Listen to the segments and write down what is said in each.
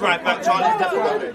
right back, Charlie.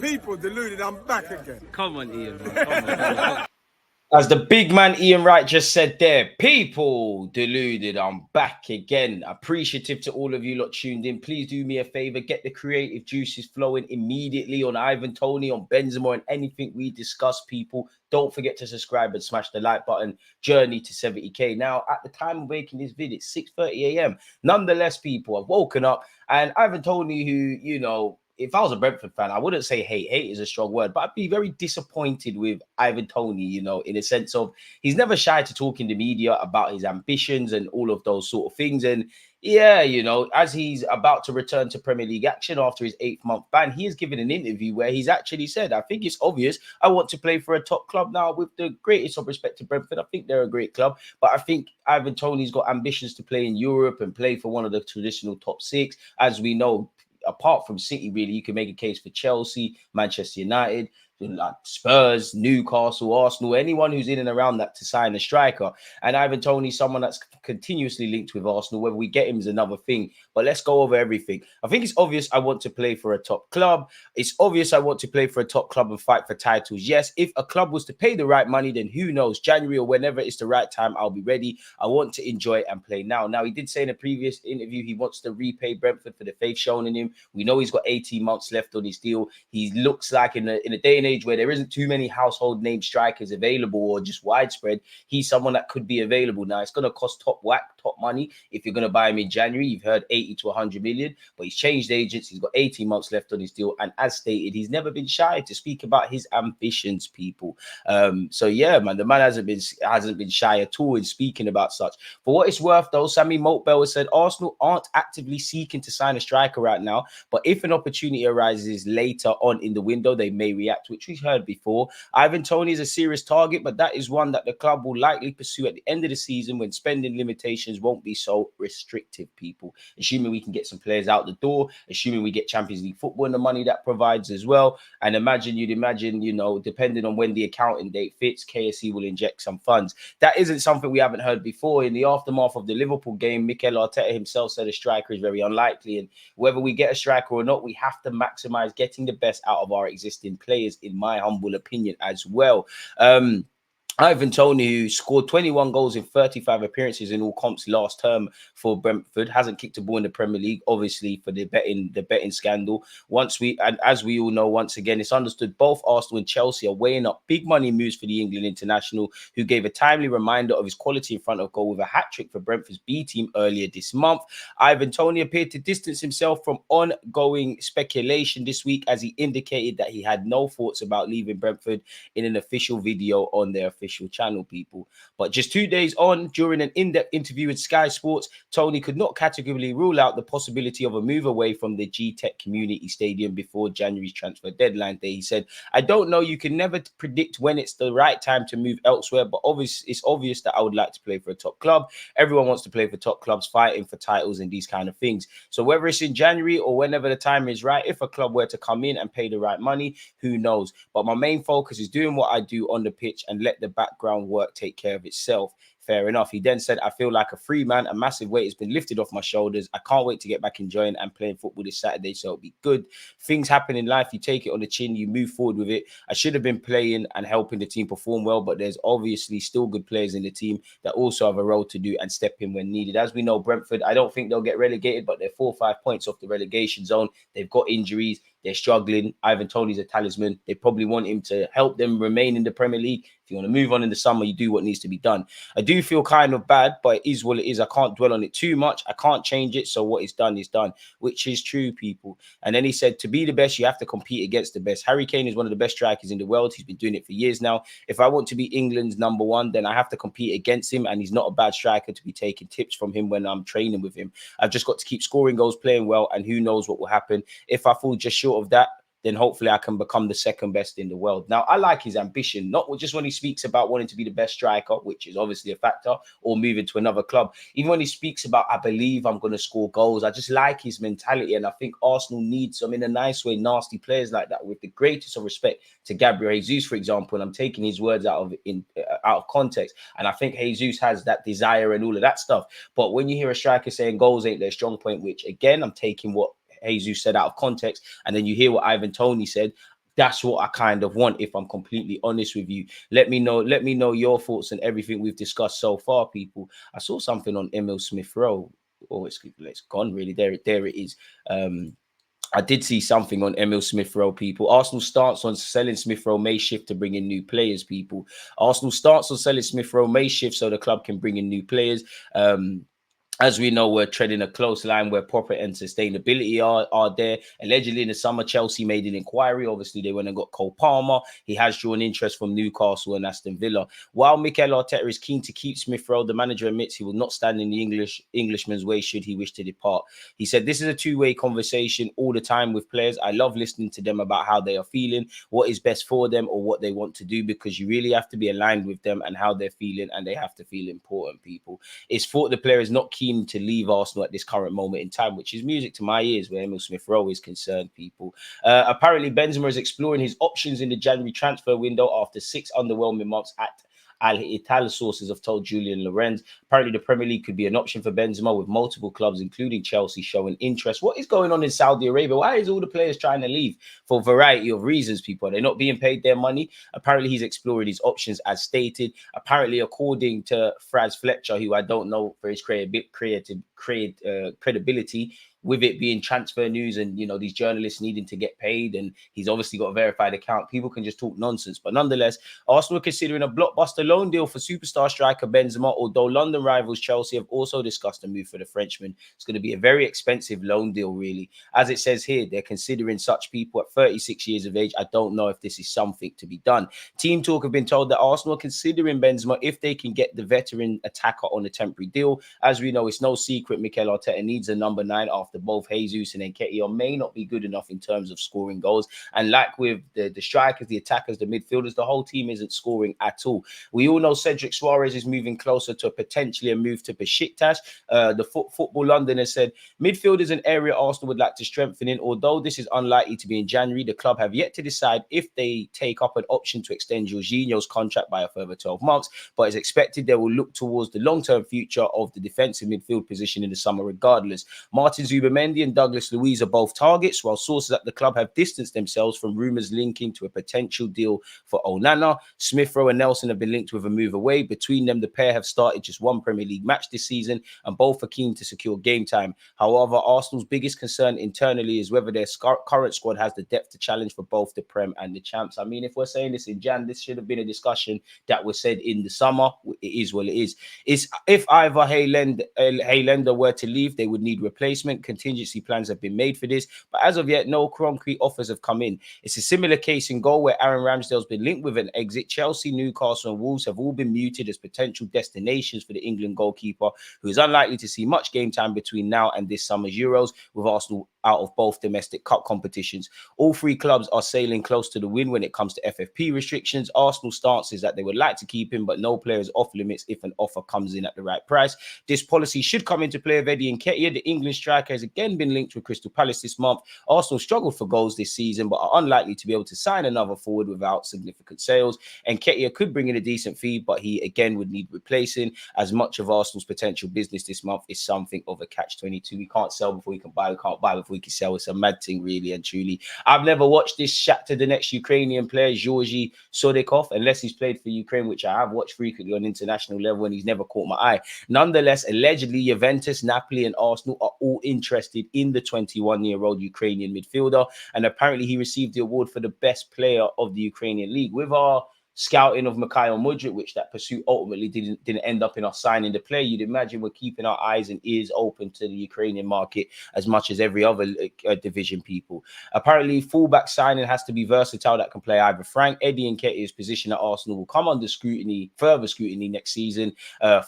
People deluded, I'm back again. Come on, Ian. Come on. As the big man Ian Wright just said there, people deluded, I'm back again. Appreciative to all of you lot tuned in. Please do me a favor, get the creative juices flowing immediately on Ivan Toney, on Benzema, and anything we discuss, people. Don't forget to subscribe and smash the like button. Journey to 70k. Now, at the time of making this video, it's 6:30 a.m. Nonetheless, people, I've woken up, and Ivan Toney, who, you know, if I was a Brentford fan, I wouldn't say hate. Hate is a strong word, but I'd be very disappointed with Ivan Toney, you know, in a sense of he's never shy to talk in the media about his ambitions and all of those sort of things. And yeah, you know, as he's about to return to Premier League action after his 8th-month ban, he has given an interview where he's actually said, I think it's obvious, I want to play for a top club. Now, with the greatest of respect to Brentford, I think they're a great club, but I think Ivan Toney's got ambitions to play in Europe and play for one of the traditional top 6. As we know, apart from City, really, you can make a case for Chelsea, Manchester United, like Spurs, Newcastle, Arsenal, anyone who's in and around that to sign a striker. And Ivan Toney's someone that's continuously linked with Arsenal. Whether we get him is another thing. But let's go over everything. I think it's obvious I want to play for a top club. It's obvious I want to play for a top club and fight for titles. Yes, if a club was to pay the right money, then who knows? January or whenever it's the right time, I'll be ready. I want to enjoy and play now. Now, he did say in a previous interview he wants to repay Brentford for the faith shown in him. We know he's got 18 months left on his deal. He looks like in a day and age where there isn't too many household name strikers available or just widespread, he's someone that could be available. Now, it's going to cost top money if you're going to buy him in January. You've heard 80 to 100 million, but he's changed agents. He's got 18 months left on his deal. And as stated, he's never been shy to speak about his ambitions, people. So yeah, man, the man hasn't been shy at all in speaking about such. For what it's worth, though, Sammy Motbell has said Arsenal aren't actively seeking to sign a striker right now, but if an opportunity arises later on in the window, they may react, which we've heard before. Ivan Toney is a serious target, but that is one that the club will likely pursue at the end of the season when spending limitations won't be so restrictive, people. Assuming we can get some players out the door, assuming we get Champions League football and the money that provides as well. And you'd imagine, you know, depending on when the accounting date fits, KSE will inject some funds. That isn't something we haven't heard before. In the aftermath of the Liverpool game, Mikel Arteta himself said a striker is very unlikely. And whether we get a striker or not, we have to maximize getting the best out of our existing players, in my humble opinion, as well. Ivan Toney, who scored 21 goals in 35 appearances in all comps last term for Brentford, hasn't kicked a ball in the Premier League, obviously for the betting scandal. As we all know, once again, it's understood both Arsenal and Chelsea are weighing up big money moves for the England international, who gave a timely reminder of his quality in front of goal with a hat-trick for Brentford's B team earlier this month. Ivan Toney appeared to distance himself from ongoing speculation this week, as he indicated that he had no thoughts about leaving Brentford in an official video on their official channel, people. But just 2 days on, during an in-depth interview with Sky Sports, Toney could not categorically rule out the possibility of a move away from the G-Tech Community Stadium before January's transfer deadline day. He said, I don't know, you can never predict when it's the right time to move elsewhere, but it's obvious that I would like to play for a top club. Everyone wants to play for top clubs, fighting for titles and these kind of things. So whether it's in January or whenever the time is right, if a club were to come in and pay the right money, who knows? But my main focus is doing what I do on the pitch and let the background work take care of itself. Fair enough. He then said, I feel like a free man. A massive weight has been lifted off my shoulders. I can't wait to get back enjoying and playing football this Saturday, so it'll be good. Things happen in life. You take it on the chin. You move forward with it. I should have been playing and helping the team perform well, but there's obviously still good players in the team that also have a role to do and step in when needed. As we know, Brentford, I don't think they'll get relegated, but they're 4 or 5 points off the relegation zone. They've got injuries. They're struggling. Ivan Toney's a talisman. They probably want him to help them remain in the Premier League. If you want to move on in the summer, you do what needs to be done. I do feel kind of bad, but it is what it is. I can't dwell on it too much. I can't change it. So what is done, which is true, people. And then he said, to be the best, you have to compete against the best. Harry Kane is one of the best strikers in the world. He's been doing it for years now. If I want to be England's number one, then I have to compete against him. And he's not a bad striker to be taking tips from him when I'm training with him. I've just got to keep scoring goals, playing well, and who knows what will happen. If I fall just short of that, then hopefully I can become the second best in the world. Now, I like his ambition, not just when he speaks about wanting to be the best striker, which is obviously a factor, or moving to another club. Even when he speaks about, I believe I'm going to score goals, I just like his mentality. And I think Arsenal needs some, in a nice way, nasty players like that, with the greatest of respect to Gabriel Jesus, for example. And I'm taking his words out of context. And I think Jesus has that desire and all of that stuff. But when you hear a striker saying goals ain't their strong point, which again, I'm taking what Jesus said out of context, and then you hear what Ivan Toney said, that's what I kind of want, if I'm completely honest with you. Let me know your thoughts on everything we've discussed so far, people. I saw something on Emil Smith-Rowe. Oh, it's gone, really. There it is. I did see something on Emil Smith-Rowe, people. Arsenal stance on selling Smith-Rowe may shift to bring in new players, people. Arsenal stance on selling Smith-Rowe may shift so the club can bring in new players. As we know, we're treading a close line where profit and sustainability are there. Allegedly, in the summer, Chelsea made an inquiry. Obviously, they went and got Cole Palmer. He has drawn interest from Newcastle and Aston Villa. While Mikel Arteta is keen to keep Smith-Rowe, the manager admits he will not stand in the Englishman's way should he wish to depart. He said, this is a two-way conversation all the time with players. I love listening to them about how they are feeling, what is best for them, or what they want to do, because you really have to be aligned with them and how they're feeling, and they have to feel important, people. It's thought the player is not keen to leave Arsenal at this current moment in time, which is music to my ears where Emil Smith-Rowe is concerned, people. Apparently, Benzema is exploring his options in the January transfer window after 6 underwhelming months at Al Hilal, sources have told Julian Lorenz. Apparently, the Premier League could be an option for Benzema, with multiple clubs, including Chelsea, showing interest. What is going on in Saudi Arabia? Why is all the players trying to leave? For a variety of reasons, people. Are they not being paid their money? Apparently, he's exploring his options as stated. Apparently, according to Fraz Fletcher, who I don't know for his credibility, with it being transfer news and, you know, these journalists needing to get paid, and he's obviously got a verified account, people can just talk nonsense. But nonetheless, Arsenal are considering a blockbuster loan deal for superstar striker Benzema, although London rivals Chelsea have also discussed a move for the Frenchman. It's going to be a very expensive loan deal, really. As it says here, they're considering such people at 36 years of age. I don't know if this is something to be done. Team Talk have been told that Arsenal are considering Benzema if they can get the veteran attacker on a temporary deal. As we know, it's no secret Mikel Arteta needs a number 9 after both Jesus and Nketiah may not be good enough in terms of scoring goals. And like with the strikers, the attackers, the midfielders, the whole team isn't scoring at all. We all know Cedric Suarez is moving closer to potentially a move to Besiktas. The Football London has said midfield is an area Arsenal would like to strengthen in. Although this is unlikely to be in January, the club have yet to decide if they take up an option to extend Jorginho's contract by a further 12 months. But it's expected they will look towards the long-term future of the defensive midfield position in the summer regardless. Martin Zubimendi and Douglas Luiz are both targets, while sources at the club have distanced themselves from rumours linking to a potential deal for Onana. Smith-Rowe and Nelson have been linked with a move away. Between them, the pair have started just one Premier League match this season, and both are keen to secure game time. However, Arsenal's biggest concern internally is whether their current squad has the depth to challenge for both the Prem and the Champs. I mean, if we're saying this in Jan, this should have been a discussion that was said in the summer. It is what it is. If either Haylender were to leave, they would need replacement. Contingency plans have been made for this, but as of yet, no concrete offers have come in. It's a similar case in goal where Aaron Ramsdale's been linked with an exit. Chelsea, Newcastle, and Wolves have all been muted as potential destinations for the England goalkeeper, who is unlikely to see much game time between now and this summer's Euros, with Arsenal out of both domestic cup competitions. All three clubs are sailing close to the win when it comes to FFP restrictions. Arsenal's stance is that they would like to keep him, but no player is off limits if an offer comes in at the right price. This policy should come into play with Eddie Nketiah. The English striker has again been linked with Crystal Palace this month. Arsenal struggled for goals this season, but are unlikely to be able to sign another forward without significant sales. Nketiah could bring in a decent fee, but he again would need replacing, as much of Arsenal's potential business this month is something of a catch-22. We can't sell before we can buy. We can't buy before we can sell. It's a mad thing, really and truly. I've never watched this Shakhtar Donetsk Ukrainian player, Georgy Sodekov, unless he's played for Ukraine, which I have watched frequently on international level, and he's never caught my eye. Nonetheless, allegedly, Juventus Juventus, Napoli, and Arsenal are all interested in the 21-year-old Ukrainian midfielder. And apparently he received the award for the best player of the Ukrainian league. With our scouting of Mikhail Mudryk, which that pursuit ultimately didn't end up in us signing the player, you'd imagine we're keeping our eyes and ears open to the Ukrainian market as much as every other division, people. Apparently, fullback signing has to be versatile, that can play either flank. Eddie Nketiah's position at Arsenal will come under scrutiny, further scrutiny next season.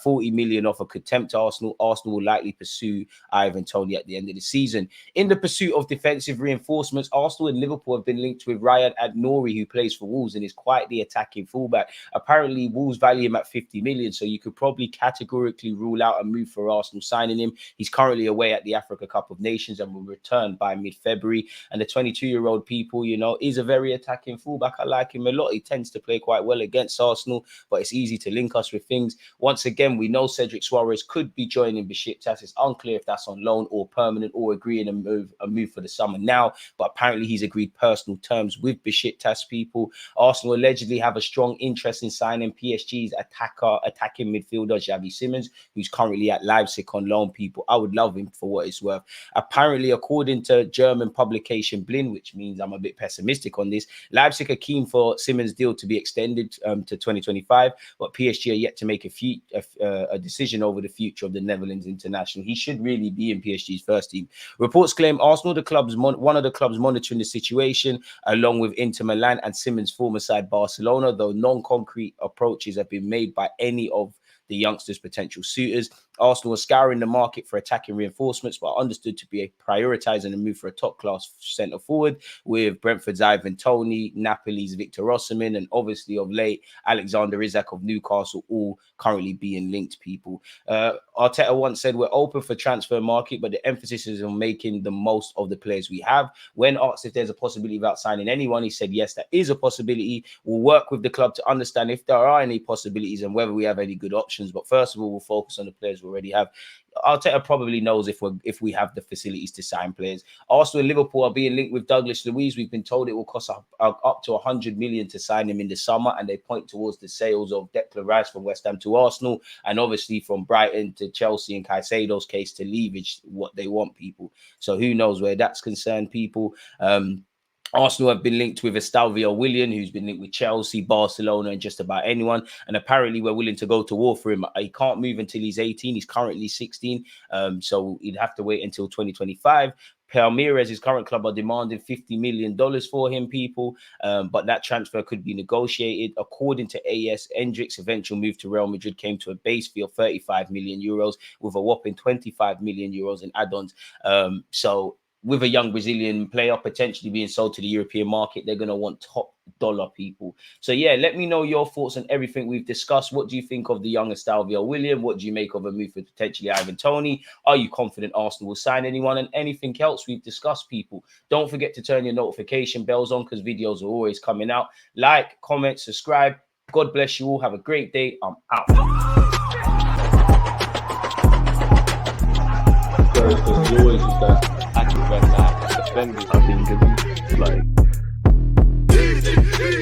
40 million offer could tempt Arsenal. Arsenal will likely pursue Ivan Toney at the end of the season. In the pursuit of defensive reinforcements, Arsenal and Liverpool have been linked with Riyad Nouri, who plays for Wolves and is quite the attacking fullback. Apparently, Wolves value him at 50 million, so you could probably categorically rule out a move for Arsenal signing him. He's currently away at the Africa Cup of Nations and will return by mid-February. And the 22-year-old, people, you know, is a very attacking fullback. I like him a lot. He tends to play quite well against Arsenal, but it's easy to link us with things. Once again, we know Cedric Suarez could be joining Besiktas. It's unclear if that's on loan or permanent or agreeing a move for the summer now, but apparently he's agreed personal terms with Besiktas, people. Arsenal allegedly have a strong interest in signing PSG's attacking midfielder Xavi Simons, who's currently at Leipzig on loan, people. I would love him for what it's worth. Apparently, according to German publication Blind, which means I'm a bit pessimistic on this, Leipzig are keen for Simons' deal to be extended to 2025, but PSG are yet to make a decision over the future of the Netherlands international. He should really be in PSG's first team. Reports claim Arsenal, one of the clubs monitoring the situation, along with Inter Milan and Simons' former side Barcelona, though non-concrete approaches have been made by any of the youngsters' potential suitors. Arsenal are scouring the market for attacking reinforcements, but are understood to be prioritizing a move for a top-class centre forward, with Brentford's Ivan Toney, Napoli's Victor Osimhen, and obviously of late Alexander Isak of Newcastle, all currently being linked, people. Arteta once said, "We're open for transfer market, but the emphasis is on making the most of the players we have." When asked if there's a possibility about signing anyone, he said, "Yes, that is a possibility. We'll work with the club to understand if there are any possibilities and whether we have any good options. But first of all, we'll focus on the players we already have." Arteta probably knows if we have the facilities to sign players. Arsenal and Liverpool are being linked with Douglas Luiz. We've been told it will cost up to 100 million to sign him in the summer, and they point towards the sales of Declan Rice from West Ham to Arsenal, and obviously from Brighton to Chelsea and Caicedo's case to leverage what they want, people. So who knows where that's concerned, people. Arsenal have been linked with Estalvio Willian, who's been linked with Chelsea, Barcelona, and just about anyone. And apparently we're willing to go to war for him. He can't move until he's 18. He's currently 16. So he'd have to wait until 2025. Palmeiras, his current club, are demanding $50 million for him, people. But that transfer could be negotiated. According to AS, Endrick's eventual move to Real Madrid came to a base fee of 35 million euros with a whopping 25 million euros in add-ons. So with a young Brazilian player potentially being sold to the European market, they're going to want top dollar, people. So yeah, let me know your thoughts on everything we've discussed. What do you think of the young Estalvio Willian? What do you make of a move for potentially Ivan Toney? Are you confident Arsenal will sign anyone? And anything else we've discussed, people. Don't forget to turn your notification bells on, because videos are always coming out. Like, comment, subscribe. God bless you all. Have a great day. I'm out. Always that. I think it's like